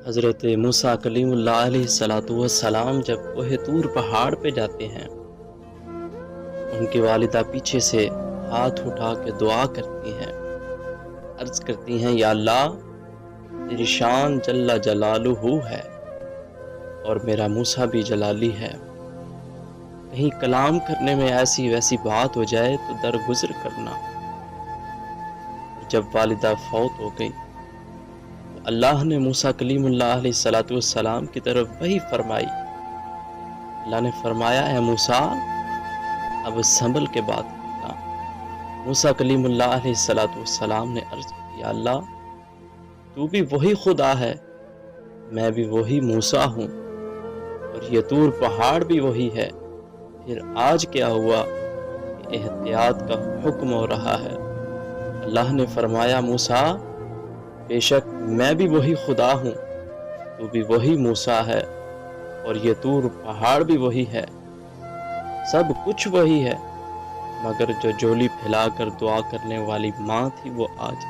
حضرت موسیٰ کلیم اللہ علیہ السلام جب کوہ طور پہاڑ پہ جاتے ہیں، ان کی والدہ پیچھے سے ہاتھ اٹھا کے دعا کرتی ہیں، عرض کرتی ہیں یا اللہ تیری شان جل جلالہ ہے اور میرا موسیٰ بھی جلالی ہے، کہیں کلام کرنے میں ایسی ویسی بات ہو جائے تو درگزر کرنا۔ اور جب والدہ فوت ہو گئی تو اللہ نے موسیٰ کلیم اللہ علیہ السلام کی طرف وحی فرمائی۔ اللہ نے فرمایا اے موسیٰ اب سنبھل کے بات کرنا۔ موسیٰ کلیم اللہ علیہ السلام نے عرض کیا اللہ تو بھی وہی خدا ہے، میں بھی وہی موسیٰ ہوں، اور یہ طور پہاڑ بھی وہی ہے، پھر آج کیا ہوا کہ احتیاط کا حکم ہو رہا ہے۔ اللہ نے فرمایا موسیٰ بے شک میں بھی وہی خدا ہوں، تو بھی وہی موسیٰ ہے، اور یہ طور پہاڑ بھی وہی ہے، سب کچھ وہی ہے، مگر جو جولی پھیلا کر دعا کرنے والی ماں تھی وہ آج